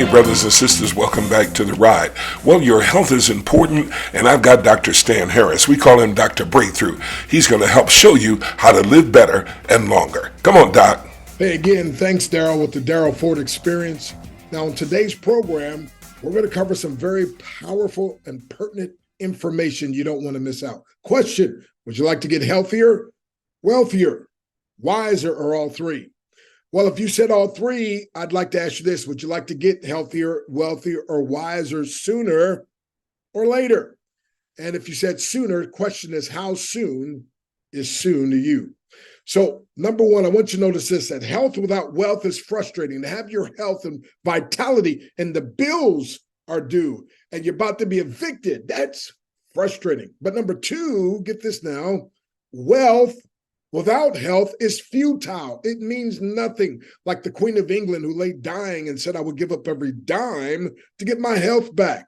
Hey, brothers and sisters, welcome back to The Ride. Well, your health is important, and I've got Dr. Stan Harris. We call him Dr. Breakthrough. He's going to help show you how to live better and longer. Come on, Doc. Hey, again, thanks, Daryl, with the Daryl Ford Experience. Now, in today's program, we're going to cover some very powerful and pertinent information you don't want to miss out. Question: would you like to get healthier, wealthier, wiser, or all three? Well, if you said all three, I'd like to ask you this. Would you like to get healthier, wealthier, or wiser sooner or later? And if you said sooner, the question is, how soon is soon to you? So, number one, I want you to notice this, that health without wealth is frustrating. To have your health and vitality and the bills are due and you're about to be evicted, that's frustrating. But number two, get this now, wealth without health is futile. It means nothing. Like the Queen of England who lay dying and said, I would give up every dime to get my health back.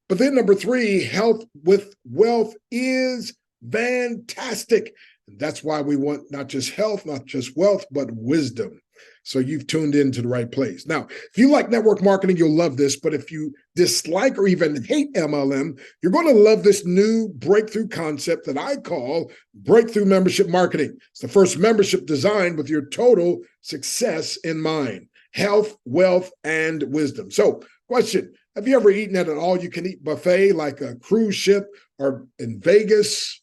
But then number three, health with wealth is fantastic. And that's why we want not just health, not just wealth, but wisdom. So you've tuned into the right place. Now, if you like network marketing, you'll love this. But if you dislike or even hate MLM, you're going to love this new breakthrough concept that I call breakthrough membership marketing. It's the first membership designed with your total success in mind: health, wealth, and wisdom. So, question: have you ever eaten at an all-you-can-eat buffet like a cruise ship or in Vegas?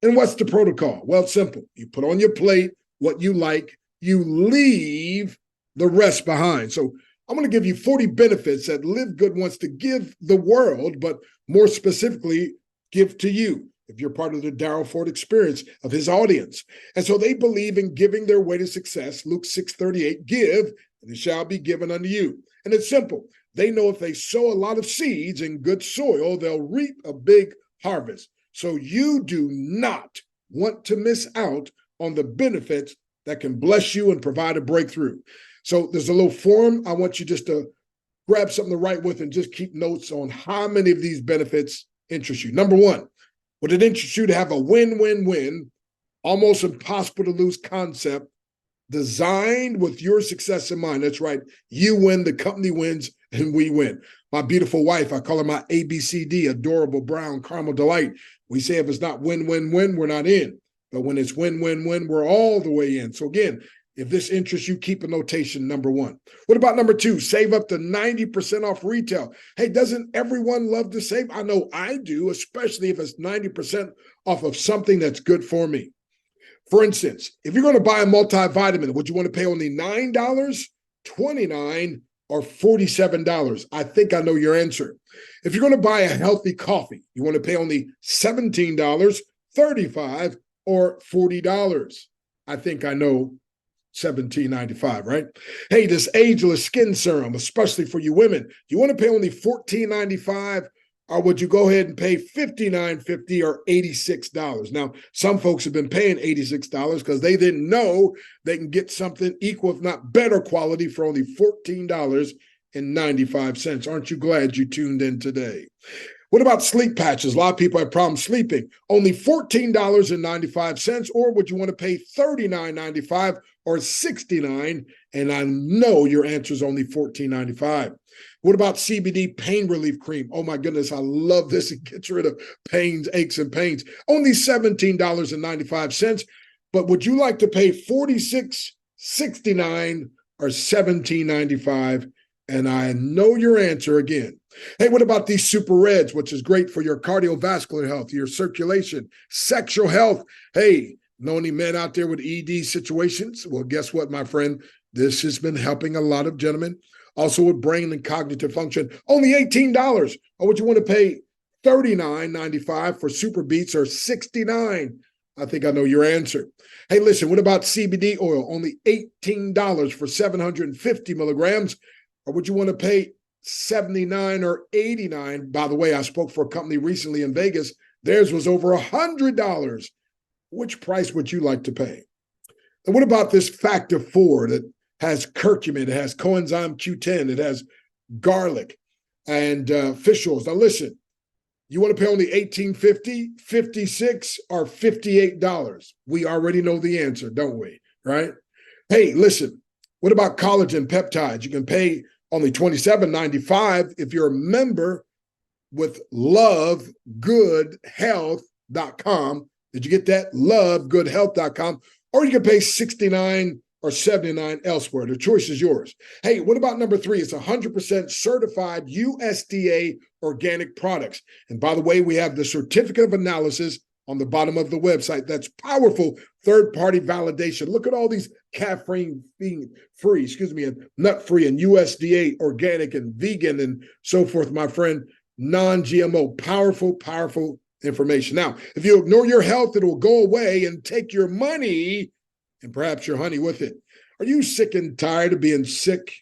And what's the protocol? Well, it's simple. You put on your plate what you like, you leave the rest behind. So I'm going to give you 40 benefits that Live Good wants to give the world, but more specifically, give to you if you're part of the Daryl Ford Experience of his audience. And so they believe in giving their way to success. Luke 6:38, give, and it shall be given unto you. And it's simple. They know if they sow a lot of seeds in good soil, they'll reap a big harvest. So you do not want to miss out on the benefits that can bless you and provide a breakthrough. So there's a little form. I want you just to grab something to write with and just keep notes on how many of these benefits interest you. Number one, would it interest you to have a win-win-win, almost impossible to lose concept designed with your success in mind? That's right. You win, the company wins, and we win. My beautiful wife, I call her my ABCD, adorable brown caramel delight. We say if it's not win-win-win, we're not in. But when it's win-win-win, we're all the way in. So again, if this interests you, keep a notation, number one. What about number two? Save up to 90% off retail. Hey, doesn't everyone love to save? I know I do, especially if it's 90% off of something that's good for me. For instance, if you're going to buy a multivitamin, would you want to pay only $9, $29, or $47? I think I know your answer. If you're going to buy a healthy coffee, you want to pay only $17, $35, or $40. I think I know $17.95, right? Hey, this ageless skin serum, especially for you women, do you want to pay only $14.95? Or would you go ahead and pay $59.50 or $86? Now, some folks have been paying $86 because they didn't know they can get something equal, if not better quality, for only $14.95. Aren't you glad you tuned in today? What about sleep patches? A lot of people have problems sleeping. Only $14.95, or would you want to pay $39.95 or $69? And I know your answer is only $14.95. What about CBD pain relief cream? Oh my goodness, I love this. It gets rid of pains, aches, and pains. Only $17.95. But would you like to pay $46.69 or $17.95? And I know your answer again. Hey, what about these Super Reds, which is great for your cardiovascular health, your circulation, sexual health? Hey, know any men out there with ED situations? Well, guess what, my friend? This has been helping a lot of gentlemen. Also with brain and cognitive function, only $18. Or would you want to pay $39.95 for Super Beats or $69? I think I know your answer. Hey, listen, what about CBD oil? Only $18 for 750 milligrams. Or would you want to pay $79 or $89? By the way, I spoke for a company recently in Vegas. Theirs was over $100. Which price would you like to pay? And what about this Factor 4 that has curcumin, it has coenzyme Q10, it has garlic and fish oils? Now listen, you want to pay only $18.50, $56, or $58? We already know the answer, don't we? Right? Hey, listen, what about collagen peptides? You can pay Only $27.95 if you're a member with lovegoodhealth.com. Did you get that? Lovegoodhealth.com. Or you can pay $69 or $79 elsewhere. The choice is yours. Hey, what about number 3? It's 100% certified USDA organic products. And by the way, we have the certificate of analysis on the bottom of the website. That's powerful third-party validation. Look at all these caffeine free, and nut-free and USDA organic and vegan and so forth, my friend. Non-GMO, powerful information. Now, if you ignore your health, it will go away and take your money and perhaps your honey with it. Are you sick and tired of being sick,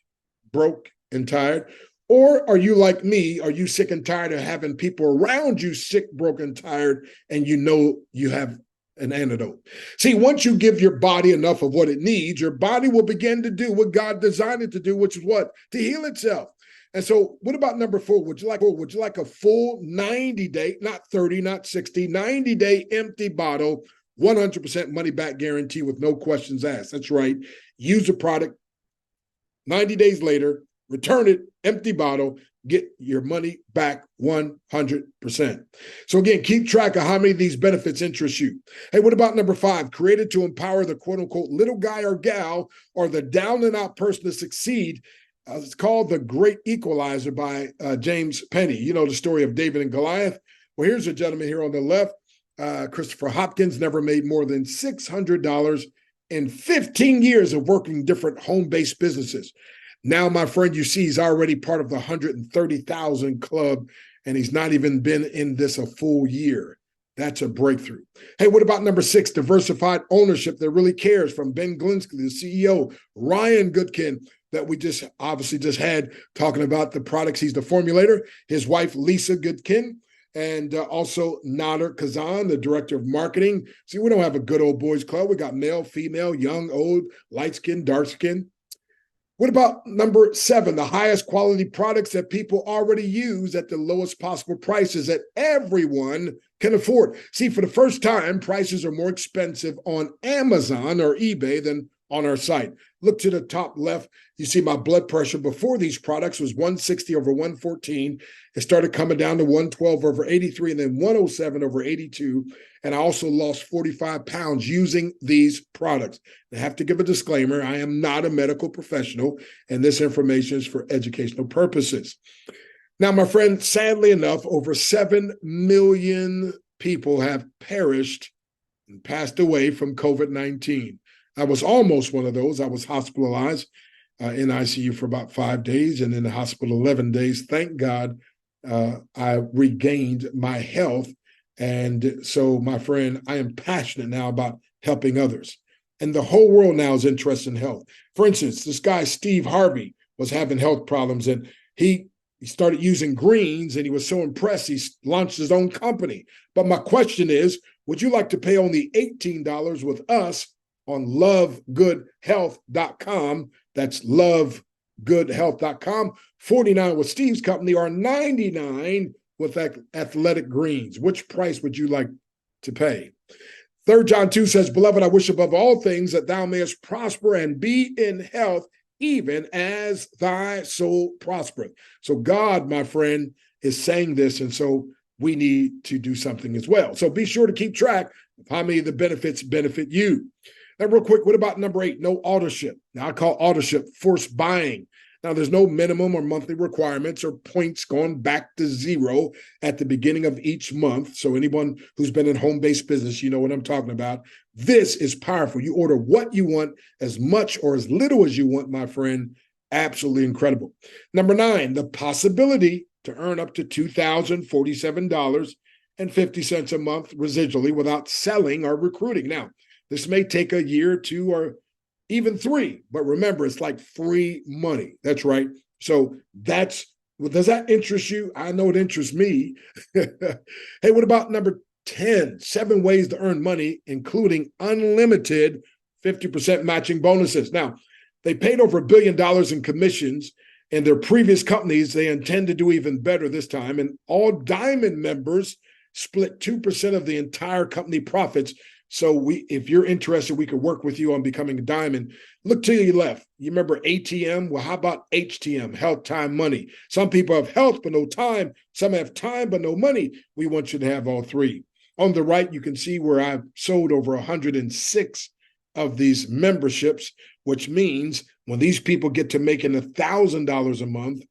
broke, and tired? Or are you like me? Are you sick and tired of having people around you sick, broke, and tired, and you know you have an antidote? See, once you give your body enough of what it needs, your body will begin to do what God designed it to do, which is what? To heal itself. And so what about number 4? Would you like a full 90-day, not 30, not 60, 90-day empty bottle, 100% money back guarantee with no questions asked? That's right. Use the product 90 days later, return it, empty bottle, get your money back 100%. So again, keep track of how many of these benefits interest you. Hey, what about number 5? Created to empower the quote unquote little guy or gal or the down and out person to succeed. It's called The Great Equalizer by James Penny. You know the story of David and Goliath. Well, here's a gentleman here on the left. Christopher Hopkins never made more than $600 in 15 years of working different home-based businesses. Now, my friend, you see he's already part of the 130,000 club, and he's not even been in this a full year. That's a breakthrough. Hey, what about number 6? Diversified ownership that really cares, from Ben Glinsky, the CEO, Ryan Goodkin, that we just had talking about the products. He's the formulator. His wife, Lisa Goodkin, and also Nader Kazan, the director of marketing. See, we don't have a good old boys club. We got male, female, young, old, light skin, dark skin. What about number 7? The highest quality products that people already use at the lowest possible prices that everyone can afford. See, for the first time, prices are more expensive on Amazon or eBay than on our site. Look to the top left. You see my blood pressure before these products was 160/114. It started coming down to 112/83 and then 107/82. And I also lost 45 pounds using these products. I have to give a disclaimer. I am not a medical professional, and this information is for educational purposes. Now, my friend, sadly enough, over 7 million people have perished and passed away from COVID-19. I was almost one of those. I was hospitalized in ICU for about 5 days and in the hospital 11 days. Thank God I regained my health. And so, my friend, I am passionate now about helping others. And the whole world now is interested in health. For instance, this guy, Steve Harvey, was having health problems, and he started using greens, and he was so impressed, he launched his own company. But my question is, would you like to pay only $18 with us on lovegoodhealth.com? That's lovegoodhealth.com. $49 with Steve's company, or $99 with Athletic Greens. Which price would you like to pay? 3 John 2 says, Beloved, I wish above all things that thou mayest prosper and be in health, even as thy soul prospereth. So God, my friend, is saying this, and so we need to do something as well. So be sure to keep track of how many of the benefits benefit you. Now, real quick, what about number 8? No auto ship. Now, I call auto ship forced buying. Now, there's no minimum or monthly requirements or points going back to zero at the beginning of each month. So anyone who's been in home-based business, you know what I'm talking about. This is powerful. You order what you want, as much or as little as you want, my friend. Absolutely incredible. Number 9, the possibility to earn up to $2,047.50 a month residually without selling or recruiting. Now, this may take a year, 2, or even 3, but remember, it's like free money. That's right. So does that interest you? I know it interests me. Hey, what about number 10? 7 ways to earn money, including unlimited 50% matching bonuses. Now, they paid over $1 billion in commissions in their previous companies. They intend to do even better this time. And all Diamond members split 2% of the entire company profits, So if you're interested, we could work with you on becoming a diamond. Look to your left. You remember ATM? Well, how about HTM, health, time, money? Some people have health but no time. Some have time but no money. We want you to have all three. On the right, you can see where I've sold over 106 of these memberships, which means when these people get to making $1,000 a month,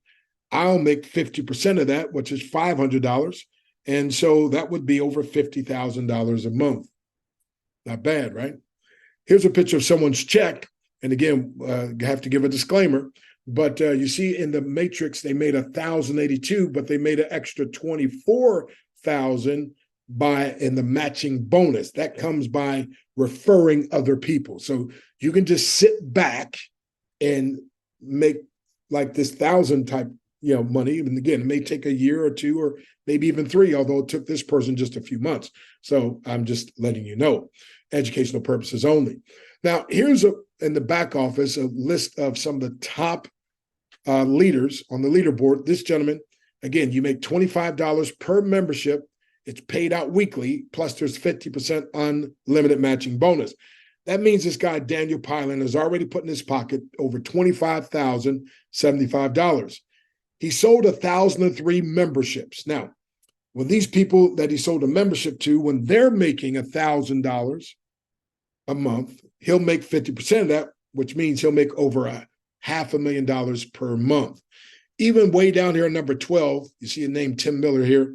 I'll make 50% of that, which is $500. And so that would be over $50,000 a month. Not bad, right? Here's a picture of someone's check. And again, I have to give a disclaimer, but you see in the matrix, they made 1,082, but they made an extra 24,000 in the matching bonus. That comes by referring other people. So you can just sit back and make like this 1,000 type, money. And again, it may take a year or two, or maybe even 3, although it took this person just a few months. So I'm just letting you know, educational purposes only. Now, here's in the back office, a list of some of the top leaders on the leaderboard. This gentleman, again, you make $25 per membership. It's paid out weekly, plus there's 50% unlimited matching bonus. That means this guy, Daniel Pylan, has already put in his pocket over $25,075. He sold 1,003 memberships. Now, when these people that he sold a membership to, when they're making $1,000 a month, he'll make 50% of that, which means he'll make over $500,000 per month. Even way down here, number 12, you see a name, Tim Miller here.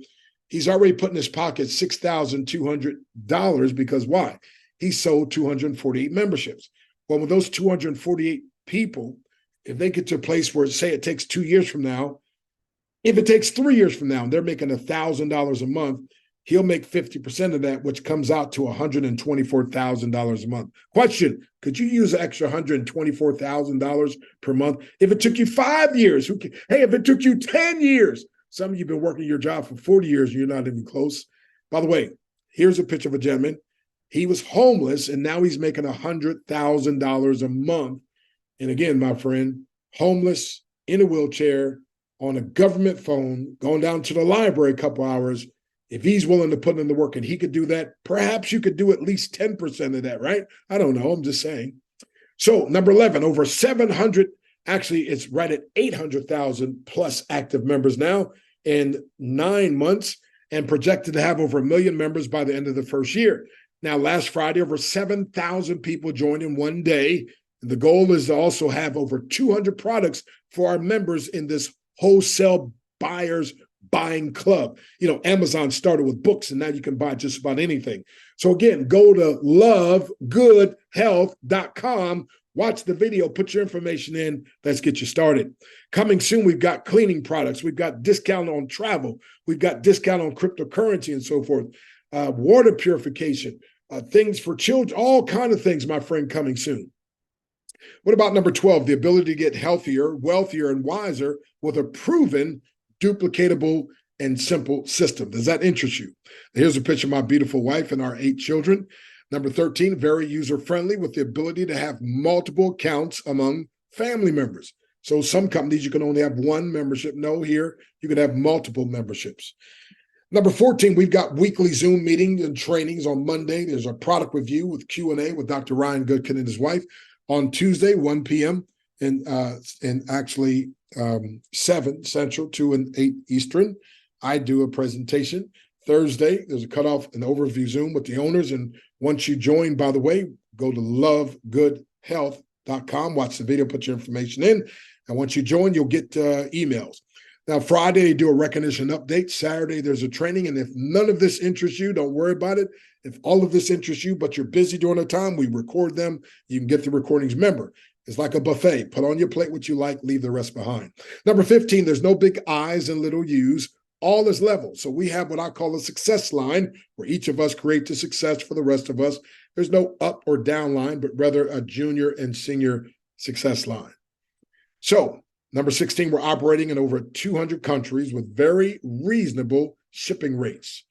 He's already put in his pocket $6,200 because why? He sold 248 memberships. Well, with those 248 people, if they get to a place where, say, it takes 2 years from now, if it takes 3 years from now, and they're making $1,000 a month, he'll make 50% of that, which comes out to $124,000 a month. Question, could you use an extra $124,000 per month? If it took you 5 years, hey, if it took you 10 years, some of you have been working your job for 40 years and you're not even close. By the way, here's a picture of a gentleman. He was homeless and now he's making $100,000 a month. And again, my friend, homeless, in a wheelchair, on a government phone, going down to the library a couple hours. If he's willing to put in the work and he could do that, perhaps you could do at least 10% of that, right? I don't know. I'm just saying. So number 11, over 700, actually it's right at 800,000 plus active members now in 9 months and projected to have over 1 million members by the end of the first year. Now, last Friday, over 7,000 people joined in one day. The goal is to also have over 200 products for our members in this wholesale buyers buying club. Amazon started with books and now you can buy just about anything. So again, go to lovegoodhealth.com, watch the video, put your information in. Let's get you started. Coming soon, we've got cleaning products. We've got discount on travel. We've got discount on cryptocurrency and so forth. Water purification, things for children, all kinds of things, my friend, coming soon. What about number 12, the ability to get healthier, wealthier, and wiser with a proven, duplicatable, and simple system? Does that interest you? Here's a picture of my beautiful wife and our 8 children. Number 13, very user-friendly with the ability to have multiple accounts among family members. So some companies, you can only have one membership. No, here, you can have multiple memberships. Number 14, we've got weekly Zoom meetings and trainings on Monday. There's a product review with Q&A with Dr. Ryan Goodkin and his wife. On Tuesday, 1 p.m. and actually 7 Central, 2 and 8 Eastern, I do a presentation. Thursday, there's a cutoff, an overview Zoom with the owners. And once you join, by the way, go to lovegoodhealth.com, watch the video, put your information in. And once you join, you'll get emails. Now, Friday, they do a recognition update. Saturday, there's a training. And if none of this interests you, don't worry about it. If all of this interests you, but you're busy during the time, we record them. You can get the recordings. Remember, it's like a buffet. Put on your plate what you like, leave the rest behind. Number 15, there's no big I's and little U's. All is level. So we have what I call a success line where each of us creates a success for the rest of us. There's no up or down line, but rather a junior and senior success line. So number 16, we're operating in over 200 countries with very reasonable shipping rates.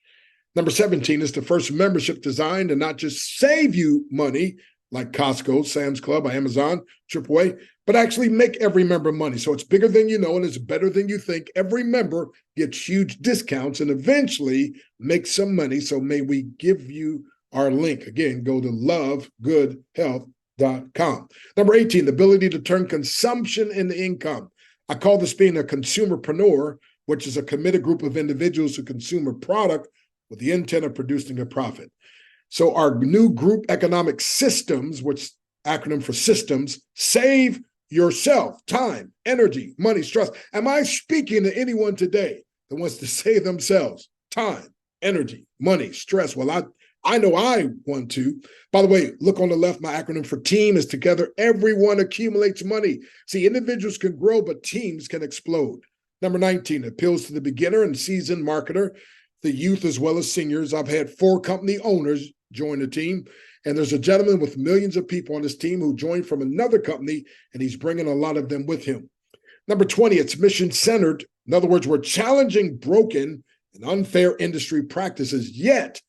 Number 17 is the first membership designed to not just save you money like Costco, Sam's Club, Amazon, AAA, but actually make every member money. So it's bigger than you know and it's better than you think. Every member gets huge discounts and eventually make some money. So may we give you our link. Again, go to lovegoodhealth.com. Number 18, the ability to turn consumption into income. I call this being a consumerpreneur, which is a committed group of individuals who consume a product with the intent of producing a profit. So our new group economic systems, which acronym for systems, save yourself time, energy, money, stress. Am I speaking to anyone today that wants to save themselves time, energy, money, stress? Well, I know I want to. By the way, look on the left, my acronym for team is together. Everyone accumulates money. See, individuals can grow, but teams can explode. Number 19, appeals to the beginner and seasoned marketer, the youth as well as seniors. I've had 4 company owners join the team, and there's a gentleman with millions of people on his team who joined from another company, and he's bringing a lot of them with him. Number 20, it's mission-centered. In other words, we're challenging broken and unfair industry practices, yet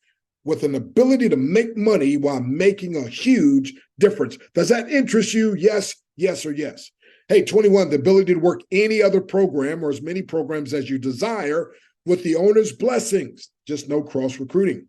with an ability to make money while making a huge difference. Does that interest you? Yes, yes, or yes. Hey, 21, the ability to work any other program or as many programs as you desire with the owner's blessings, just no cross-recruiting.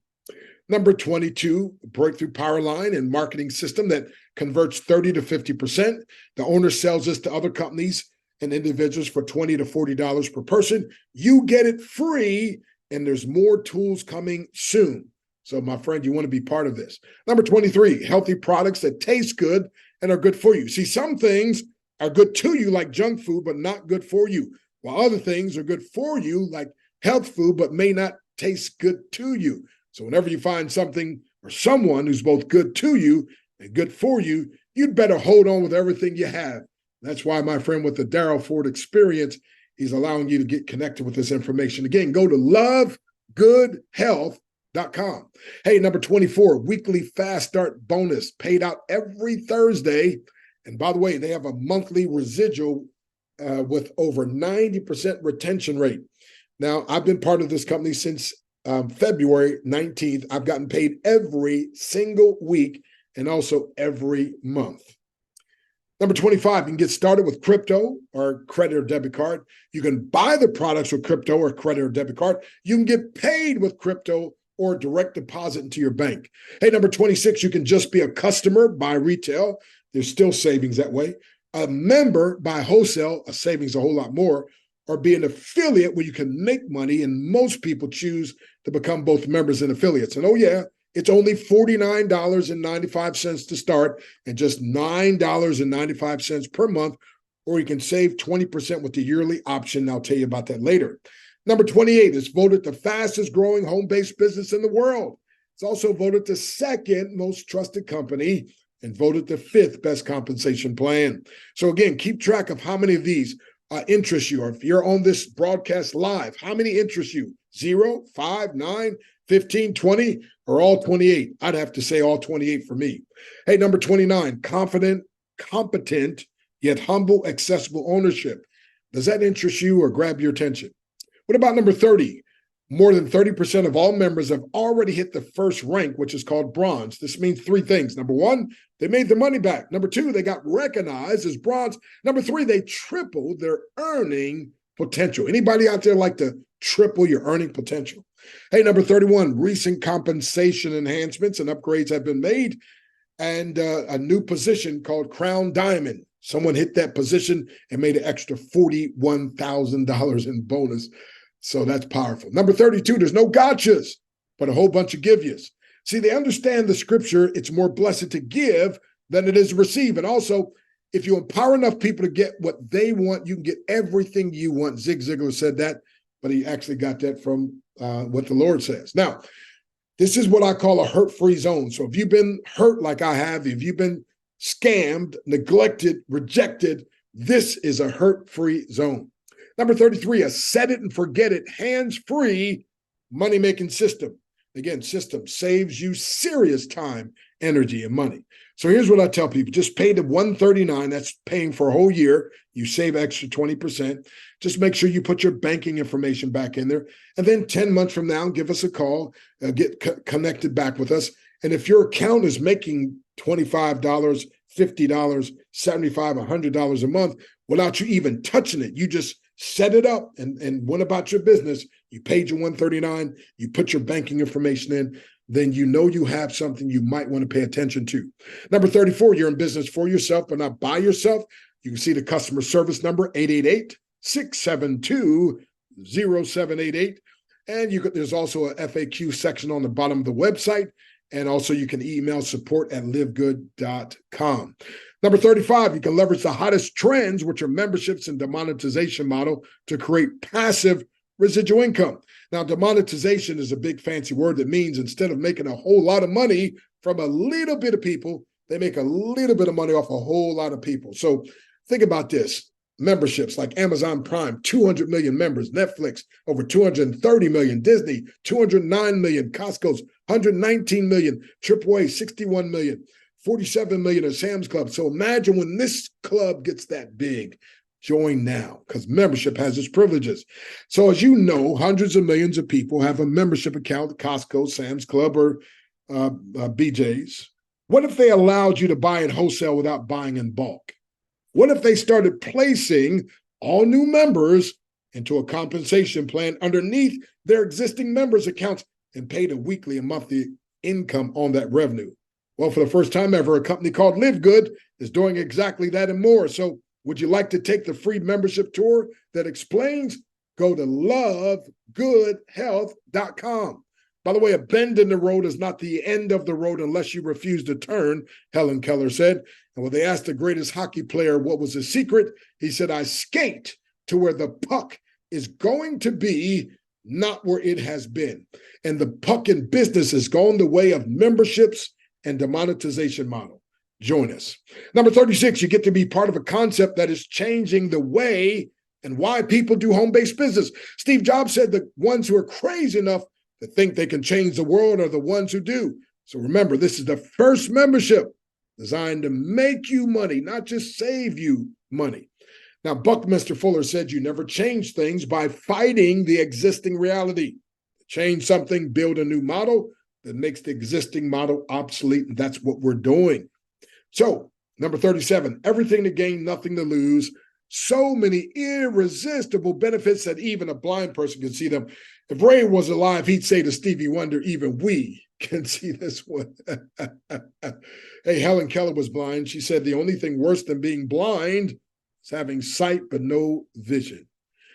Number 22, breakthrough power line and marketing system that converts 30 to 50%. The owner sells this to other companies and individuals for $20 to $40 per person. You get it free, and there's more tools coming soon. So, my friend, you want to be part of this. Number 23, healthy products that taste good and are good for you. See, some things are good to you, like junk food, but not good for you, while other things are good for you, like health food, but may not taste good to you. So whenever you find something or someone who's both good to you and good for you, you'd better hold on with everything you have. That's why my friend with the Daryl Ford Experience, he's allowing you to get connected with this information. Again, go to lovegoodhealth.com. Hey, number 24, weekly fast start bonus paid out every Thursday. And by the way, they have a monthly residual with over 90% retention rate. Now, I've been part of this company since February 19th. I've gotten paid every single week and also every month. Number 25, you can get started with crypto or credit or debit card. You can buy the products with crypto or credit or debit card. You can get paid with crypto or direct deposit into your bank. Hey, number 26, you can just be a customer, buy retail. There's still savings that way. A member, buy wholesale, a savings a whole lot more, or be an affiliate where you can make money. And most people choose to become both members and affiliates. And oh yeah, it's only $49.95 to start and just $9.95 per month, or you can save 20% with the yearly option. I'll tell you about that later. Number 28 is voted the fastest growing home-based business in the world. It's also voted the second most trusted company and voted the 5th best compensation plan. So again, keep track of how many of these interest you. Or if you're on this broadcast live, how many interest you? 0, 5, 9, 15, 20, or all 28? I'd have to say all 28 for me. Hey, number 29, confident, competent, yet humble, accessible ownership. Does that interest you or grab your attention? What about number 30? More than 30% of all members have already hit the first rank, which is called bronze. This means 3 things. Number 1, they made their money back. Number 2, they got recognized as bronze. Number 3, they tripled their earning potential. Anybody out there like to triple your earning potential? Hey, number 31, recent compensation enhancements and upgrades have been made, and a new position called Crown Diamond. Someone hit that position and made an extra $41,000 in bonus. So that's powerful. Number 32, there's no gotchas, but a whole bunch of give yous. See, they understand the scripture. It's more blessed to give than it is to receive. And also, if you empower enough people to get what they want, you can get everything you want. Zig Ziglar said that, but he actually got that from what the Lord says. Now, this is what I call a hurt-free zone. So if you've been hurt like I have, if you've been scammed, neglected, rejected, this is a hurt-free zone. Number 33, a set it and forget it, hands-free money-making system. Again, system saves you serious time, energy, and money. So here's what I tell people. Just pay the $139. That's paying for a whole year. You save extra 20%. Just make sure you put your banking information back in there. And then 10 months from now, give us a call, get connected back with us. And if your account is making $25, $50, $75, $100 a month without you even touching it, you just set it up and went about your business. You paid your $139, you put your banking information in, then you know you have something you might want to pay attention to. Number 34, you're in business for yourself, but not by yourself. You can see the customer service number, 888-672-0788. And there's also a FAQ section on the bottom of the website. And also you can email support@livegood.com. Number 35, you can leverage the hottest trends, which are memberships and demonetization model, to create passive residual income. Now, demonetization is a big fancy word that means instead of making a whole lot of money from a little bit of people, they make a little bit of money off a whole lot of people. So think about this. Memberships like Amazon Prime, 200 million members, Netflix, over 230 million, Disney, 209 million, Costco's 119 million, AAA, 61 million, 47 million at Sam's Club. So imagine when this club gets that big. Join now, because membership has its privileges. So as you know, hundreds of millions of people have a membership account at Costco, Sam's Club, or BJ's. What if they allowed you to buy in wholesale without buying in bulk? What if they started placing all new members into a compensation plan underneath their existing members' accounts and paid a weekly and monthly income on that revenue? Well, for the first time ever, a company called Live Good is doing exactly that and more. So would you like to take the free membership tour that explains? Go to lovegoodhealth.com. By the way, a bend in the road is not the end of the road unless you refuse to turn, Helen Keller said. And when they asked the greatest hockey player what was his secret, he said, I skate to where the puck is going to be, not where it has been. And the puck in business has gone the way of memberships and demonetization model. Join us. Number 36, you get to be part of a concept that is changing the way and why people do home-based business. Steve Jobs said the ones who are crazy enough to think they can change the world are the ones who do. So remember, this is the first membership designed to make you money, not just save you money. Now, Buckminster Fuller said you never change things by fighting the existing reality. Change something, build a new model that makes the existing model obsolete, and that's what we're doing. So, number 37, everything to gain, nothing to lose. So many irresistible benefits that even a blind person can see them. If Ray was alive, he'd say to Stevie Wonder, even we can see this one. Hey, Helen Keller was blind. She said the only thing worse than being blind is having sight but no vision.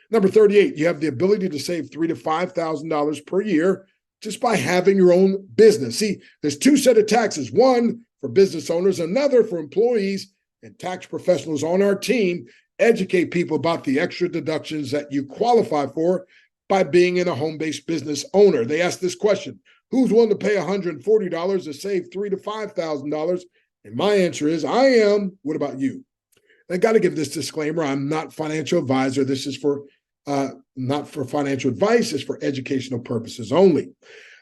Number 38, you have the ability to save $3,000 to $5,000 per year just by having your own business. See, there's two sets of taxes, one for business owners, another for employees, and tax professionals on our team educate people about the extra deductions that you qualify for by being in a home-based business owner. They ask this question, who's willing to pay $140 to save $3,000 to $5,000? And my answer is, I am. What about you? I got to give this disclaimer. I'm not financial advisor. This is for not for financial advice. It's for educational purposes only.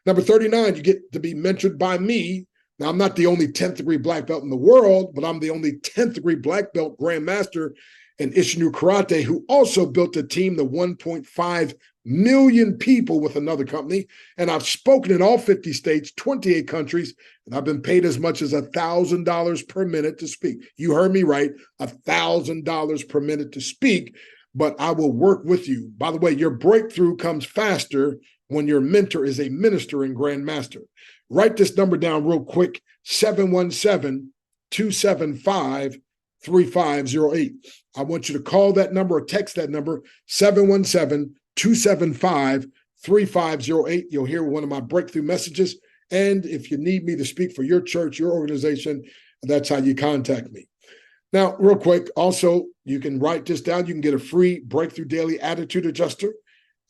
Number 39, you get to be mentored by me. Now, I'm not the only 10th degree black belt in the world, but I'm the only 10th degree black belt grandmaster in Isshinryu Karate who also built a team to 1.5 million people with another company. And I've spoken in all 50 states, 28 countries, and I've been paid as much as $1,000 per minute to speak. You heard me right, $1,000 per minute to speak, but I will work with you. By the way, your breakthrough comes faster when your mentor is a minister and grandmaster. Write this number down real quick, 717-275-3508. I want you to call that number or text that number, 717-275-3508. You'll hear one of my breakthrough messages. And if you need me to speak for your church, your organization, that's how you contact me. Now, real quick, also, you can write this down. You can get a free Breakthrough Daily Attitude Adjuster,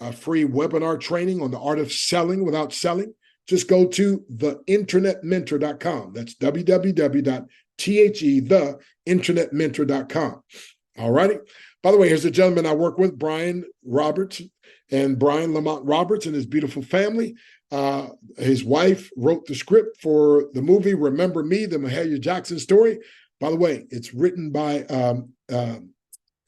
a free webinar training on the art of selling without selling. Just go to theinternetmentor.com. That's www.theinternetmentor.com. All righty. By the way, here's a gentleman I work with, Brian Roberts, and Brian Lamont Roberts and his beautiful family. His wife wrote the script for the movie Remember Me, the Mahalia Jackson story. By the way, it's written by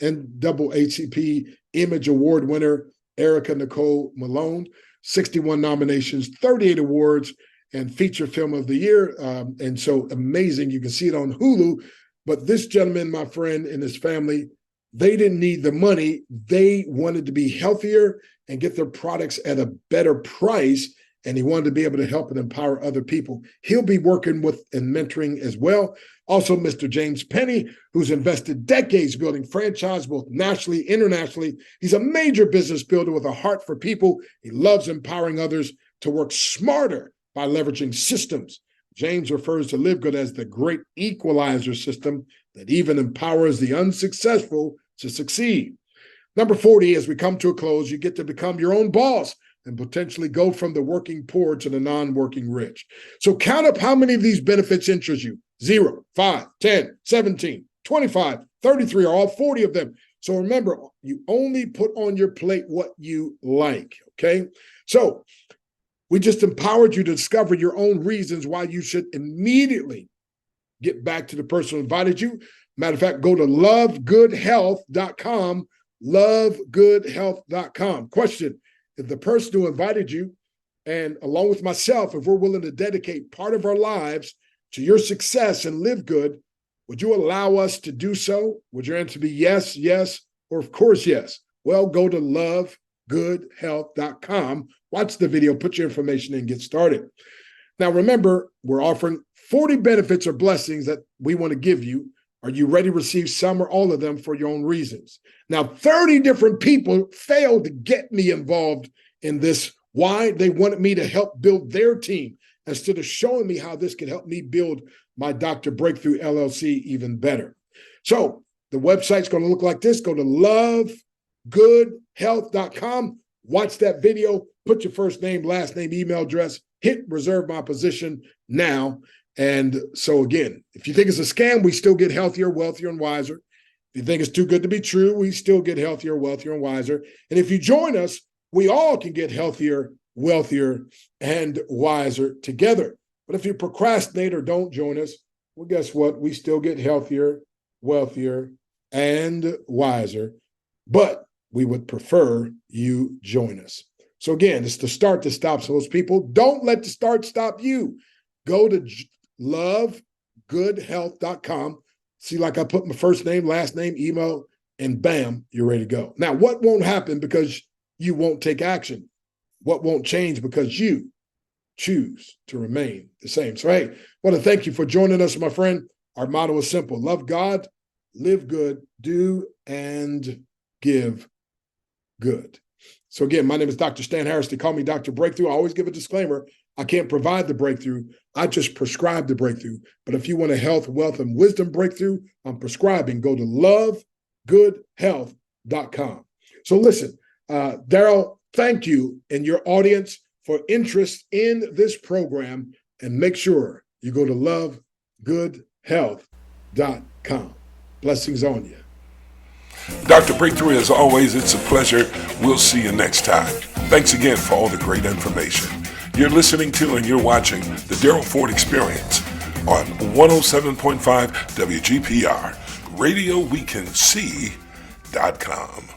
NAACP Image Award winner Erica Nicole Malone. 61 nominations, 38 awards, and feature film of the year. And so amazing. You can see it on Hulu. But this gentleman, my friend, and his family They didn't need the money. They wanted to be healthier and get their products at a better price. And he wanted to be able to help and empower other people. He'll be working with and mentoring as well. Also, Mr. James Penny, who's invested decades building franchise both nationally, internationally. He's a major business builder with a heart for people. He loves empowering others to work smarter by leveraging systems. James refers to Live Good as the great equalizer system that even empowers the unsuccessful to succeed. Number 40, as we come to a close, you get to become your own boss and potentially go from the working poor to the non-working rich. So count up how many of these benefits interest you. 0, 5, 10, 17, 25, 33, or all 40 of them. So remember, you only put on your plate what you like, okay? So we just empowered you to discover your own reasons why you should immediately get back to the person who invited you. Matter of fact, go to lovegoodhealth.com, lovegoodhealth.com. Question, if the person who invited you, and along with myself, if we're willing to dedicate part of our lives to your success and live good, would you allow us to do so? Would your answer be yes, yes, or of course yes? Well, go to lovegoodhealth.com, watch the video, put your information in, get started. Now, remember, we're offering 40 benefits or blessings that we want to give you. Are you ready to receive some or all of them for your own reasons? Now, 30 different people failed to get me involved in this. Why? They wanted me to help build their team instead of showing me how this could help me build my Dr. Breakthrough LLC even better. So the website's going to look like this. Go to lovegoodhealth.com, watch that video, put your first name, last name, email address, hit reserve my position now. And so again, if you think it's a scam, we still get healthier, wealthier, and wiser. If you think it's too good to be true, we still get healthier, wealthier, and wiser. And if you join us, we all can get healthier, wealthier, and wiser together. But if you procrastinate or don't join us, well, guess what? We still get healthier, wealthier, and wiser. But we would prefer you join us. So again, it's the start that stops those people. Don't let the start stop you. Go to lovegoodhealth.com. See, like I put my first name, last name, email, and bam, you're ready to go. Now, what won't happen because you won't take action? What won't change because you choose to remain the same? So, hey, I want to thank you for joining us, my friend. Our motto is simple: love God, live good, do and give good. So again, my name is Dr. Stan Harris. They call me Dr. Breakthrough. I always give a disclaimer. I can't provide the breakthrough. I just prescribe the breakthrough. But if you want a health, wealth, and wisdom breakthrough, I'm prescribing. Go to lovegoodhealth.com. So listen, Daryl, thank you and your audience for interest in this program. And make sure you go to lovegoodhealth.com. Blessings on you. Dr. Breakthrough, as always, it's a pleasure. We'll see you next time. Thanks again for all the great information. You're listening to and you're watching the Daryl Ford Experience on 107.5 WGPR, RadioWeCanSee.com.